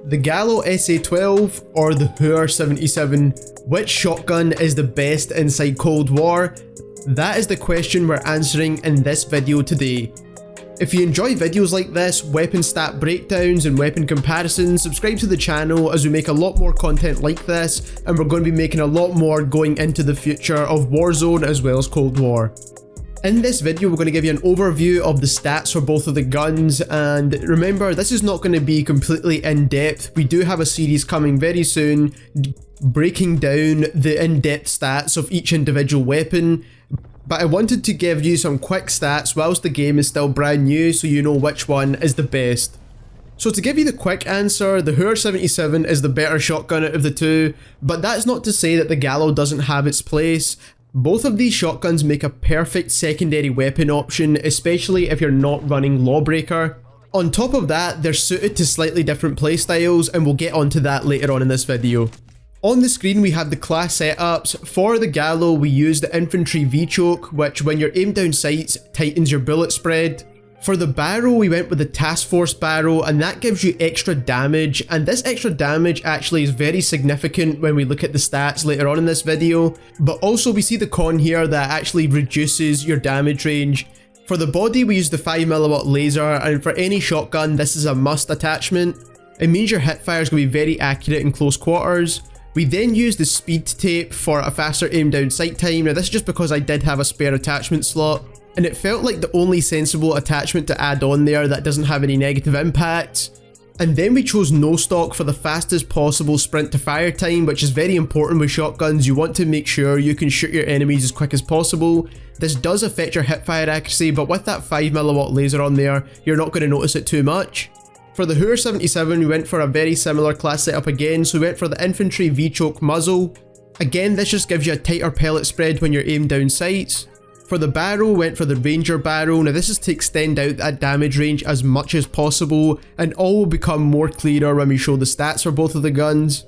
The GALLO-SA12 or the HAUER-77, which shotgun is the best inside Cold War? That is the question we're answering in this video today. If you enjoy videos like this, weapon stat breakdowns and weapon comparisons, subscribe to the channel as we make a lot more content like this, and we're going to be making a lot more going into the future of Warzone as well as Cold War. In this video, we're going to give you an overview of the stats for both of the guns, and remember, this is not going to be completely in-depth. We do have a series coming very soon breaking down the in-depth stats of each individual weapon, but I wanted to give you some quick stats whilst the game is still brand new so you know which one is the best. So to give you the quick answer, the HAUER-77 is the better shotgun out of the two, but that's not to say that the Gallo doesn't have its place. Both of these shotguns make a perfect secondary weapon option, especially if you're not running Lawbreaker. On top of that, they're suited to slightly different playstyles, and we'll get onto that later on in this video. On the screen we have the class setups. For the Gallo we use the infantry V-choke, which when you're aimed down sights tightens your bullet spread. For the barrel we went with the task force barrel, and that gives you extra damage, and this extra damage actually is very significant when we look at the stats later on in this video. But also we see the con here that actually reduces your damage range. For the body we use the 5mm laser, and for any shotgun this is a must attachment. It means your hipfire is going to be very accurate in close quarters. We then use the speed tape for a faster aim down sight time. Now this is just because I did have a spare attachment slot, and it felt like the only sensible attachment to add on there that doesn't have any negative impacts. And then we chose no stock for the fastest possible sprint to fire time, which is very important with shotguns. You want to make sure you can shoot your enemies as quick as possible. This does affect your hipfire accuracy, but with that 5mm laser on there, you're not going to notice it too much. For the HAUER-77 we went for a very similar class setup again, so we went for the infantry V-choke muzzle. Again, this just gives you a tighter pellet spread when you're aimed down sights. For the barrel, we went for the ranger barrel. Now this is to extend out that damage range as much as possible, and all will become more clearer when we show the stats for both of the guns.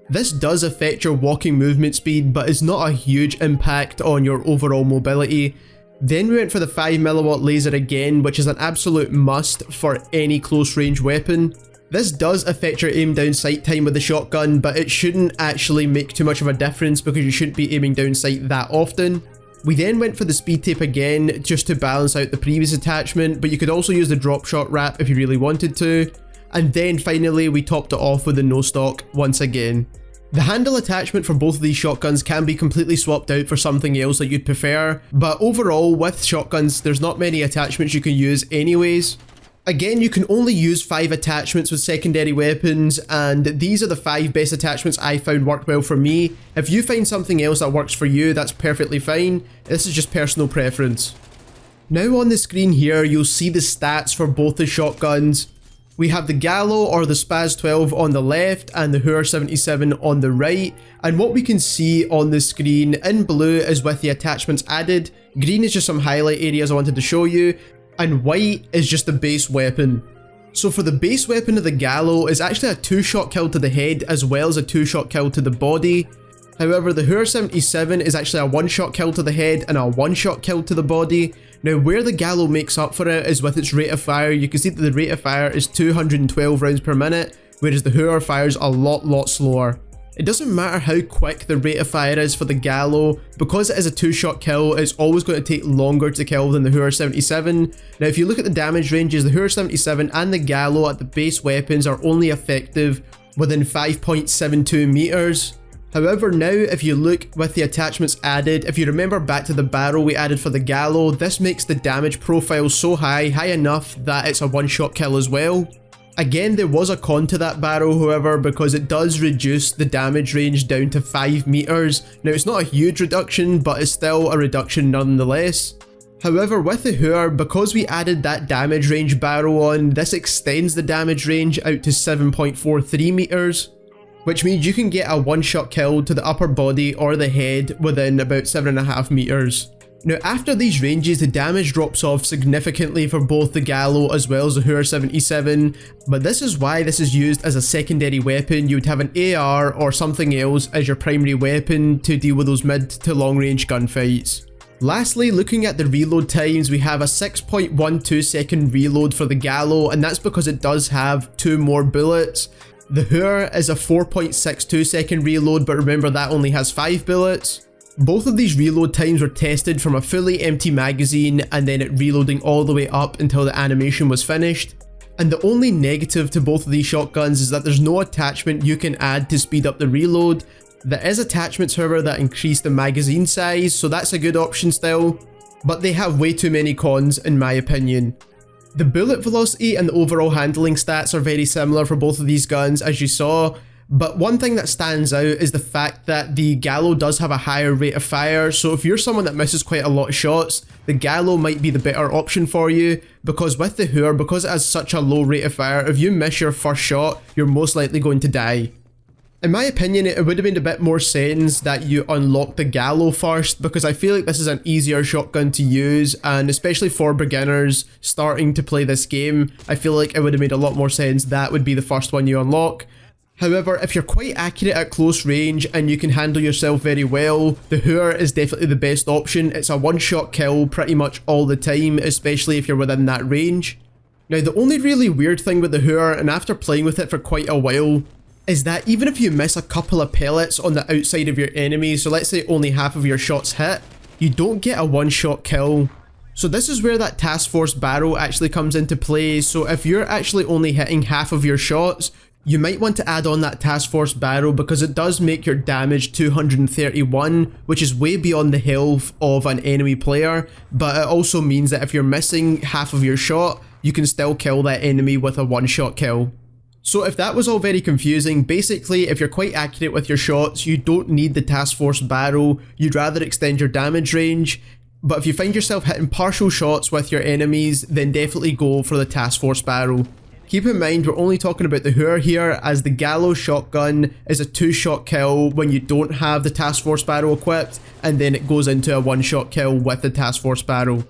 This does affect your walking movement speed, but is not a huge impact on your overall mobility. Then we went for the 5mm laser again, which is an absolute must for any close range weapon. This does affect your aim down sight time with the shotgun, but it shouldn't actually make too much of a difference because you shouldn't be aiming down sight that often. We then went for the speed tape again just to balance out the previous attachment, but you could also use the drop shot wrap if you really wanted to. And then finally we topped it off with the no stock once again. The handle attachment for both of these shotguns can be completely swapped out for something else that you'd prefer, but overall with shotguns there's not many attachments you can use anyways. Again, you can only use 5 attachments with secondary weapons, and these are the 5 best attachments I found worked well for me. If you find something else that works for you, that's perfectly fine. This is just personal preference. Now on the screen here you'll see the stats for both the shotguns. We have the Gallo or the SPAZ12 on the left and the HAUER-77 on the right, and what we can see on the screen in blue is with the attachments added, green is just some highlight areas I wanted to show you, and white is just the base weapon. So for the base weapon of the Gallo is actually a 2-shot kill to the head as well as a 2-shot kill to the body. However, the HAUER-77 is actually a 1-shot kill to the head and a 1-shot kill to the body. Now where the Gallo makes up for it is with its rate of fire. You can see that the rate of fire is 212 rounds per minute, whereas the HAUER fires a lot slower. It doesn't matter how quick the rate of fire is for the Gallo, because it is a 2-shot kill, it's always going to take longer to kill than the HAUER-77. Now if you look at the damage ranges, the HAUER-77 and the Gallo at the base weapons are only effective within 5.72 meters. However, now if you look with the attachments added, if you remember back to the barrel we added for the Gallo, this makes the damage profile so high enough that it's a 1-shot kill as well. Again, there was a con to that barrel however, because it does reduce the damage range down to 5 meters. Now it's not a huge reduction, but it's still a reduction nonetheless. However, with the HAUER, because we added that damage range barrel on, this extends the damage range out to 7.43 meters. Which means you can get a 1-shot kill to the upper body or the head within about 7.5 meters. Now after these ranges the damage drops off significantly for both the Gallo as well as the HAUER-77, but this is why this is used as a secondary weapon. You would have an AR or something else as your primary weapon to deal with those mid to long range gunfights. Lastly, looking at the reload times, we have a 6.12 second reload for the Gallo, and that's because it does have 2 more bullets. The HAUER is a 4.62 second reload, but remember that only has 5 bullets. Both of these reload times were tested from a fully empty magazine and then it reloading all the way up until the animation was finished. And the only negative to both of these shotguns is that there's no attachment you can add to speed up the reload. There is attachments however that increase the magazine size, so that's a good option still, but they have way too many cons in my opinion. The bullet velocity and the overall handling stats are very similar for both of these guns as you saw, but one thing that stands out is the fact that the Gallo does have a higher rate of fire, so if you're someone that misses quite a lot of shots, the Gallo might be the better option for you, because with the HAUER, because it has such a low rate of fire, if you miss your first shot, you're most likely going to die. In my opinion, it would have made a bit more sense that you unlock the Gallo first, because I feel like this is an easier shotgun to use, and especially for beginners starting to play this game, I feel like it would have made a lot more sense that would be the first one you unlock. However, if you're quite accurate at close range and you can handle yourself very well, the HAUER is definitely the best option. It's a one-shot kill pretty much all the time, especially if you're within that range. Now, the only really weird thing with the HAUER, and after playing with it for quite a while, is that even if you miss a couple of pellets on the outside of your enemy, so let's say only half of your shots hit, you don't get a one-shot kill. So this is where that task force barrel actually comes into play. So if you're actually only hitting half of your shots, you might want to add on that task force barrel because it does make your damage 231, which is way beyond the health of an enemy player, but it also means that if you're missing half of your shot, you can still kill that enemy with a one-shot kill. So if that was all very confusing, basically if you're quite accurate with your shots, you don't need the task force barrel, you'd rather extend your damage range. But if you find yourself hitting partial shots with your enemies, then definitely go for the task force barrel. Keep in mind we're only talking about the HAUER here, as the Gallo shotgun is a 2-shot kill when you don't have the task force barrel equipped, and then it goes into a 1-shot kill with the task force barrel.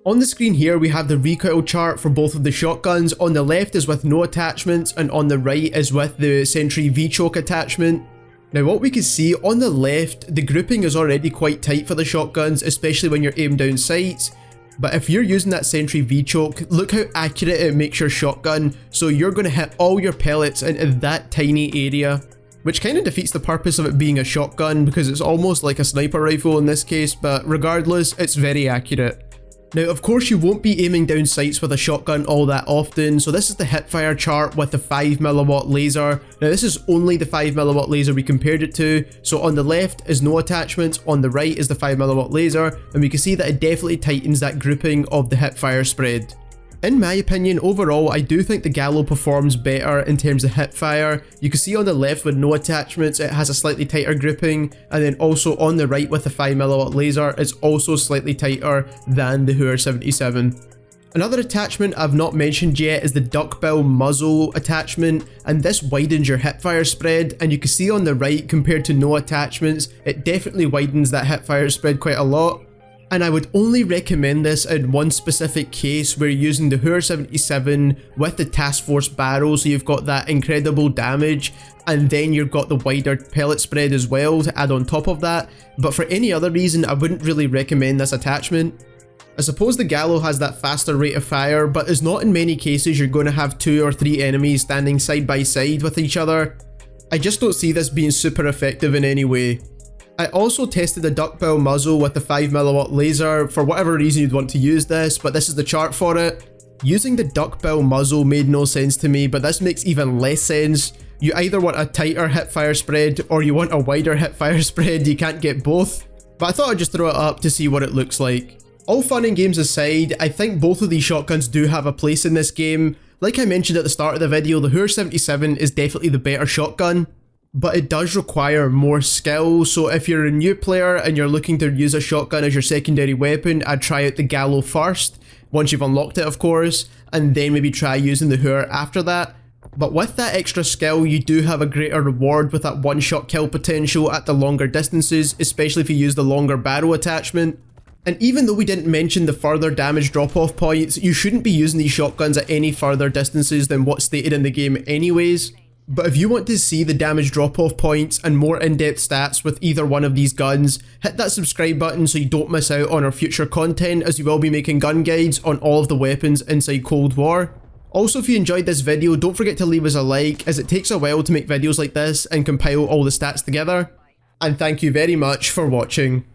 On the screen here we have the recoil chart for both of the shotguns. On the left is with no attachments and on the right is with the Sentry V-choke attachment. Now what we can see on the left, the grouping is already quite tight for the shotguns, especially when you're aimed down sights. But if you're using that Sentry V-choke, look how accurate it makes your shotgun, so you're going to hit all your pellets into that tiny area, which kind of defeats the purpose of it being a shotgun because it's almost like a sniper rifle in this case, but regardless, it's very accurate. Now of course you won't be aiming down sights with a shotgun all that often, so this is the Hipfire chart with the 5mm laser. Now this is only the 5mm laser we compared it to, so on the left is no attachments, on the right is the 5mm laser, and we can see that it definitely tightens that grouping of the Hipfire spread. In my opinion, overall, I do think the Gallo performs better in terms of hipfire. You can see on the left with no attachments, it has a slightly tighter grouping, and then also on the right with the 5mm laser, it's also slightly tighter than the HAUER-77. Another attachment I've not mentioned yet is the duckbill muzzle attachment, and this widens your hipfire spread, and you can see on the right compared to no attachments, it definitely widens that hipfire spread quite a lot. And I would only recommend this in one specific case where you're using the HAUER-77 with the task force barrel, so you've got that incredible damage and then you've got the wider pellet spread as well to add on top of that. But for any other reason, I wouldn't really recommend this attachment. I suppose the Gallo has that faster rate of fire, but as not in many cases you're going to have 2 or 3 enemies standing side by side with each other. I just don't see this being super effective in any way. I also tested the duckbill muzzle with the 5mm laser. For whatever reason you'd want to use this, but this is the chart for it. Using the duckbill muzzle made no sense to me, but this makes even less sense. You either want a tighter hipfire spread or you want a wider hipfire spread, you can't get both. But I thought I'd just throw it up to see what it looks like. All fun and games aside, I think both of these shotguns do have a place in this game. Like I mentioned at the start of the video, the HAUER-77 is definitely the better shotgun, but it does require more skill. So if you're a new player and you're looking to use a shotgun as your secondary weapon, I'd try out the Gallo first, once you've unlocked it of course, and then maybe try using the HAUER after that. But with that extra skill, you do have a greater reward with that one-shot kill potential at the longer distances, especially if you use the longer barrel attachment. And even though we didn't mention the further damage drop-off points, you shouldn't be using these shotguns at any further distances than what's stated in the game anyways. But if you want to see the damage drop-off points and more in-depth stats with either one of these guns, hit that subscribe button so you don't miss out on our future content, as we will be making gun guides on all of the weapons inside Cold War. Also, if you enjoyed this video, don't forget to leave us a like, as it takes a while to make videos like this and compile all the stats together. And thank you very much for watching.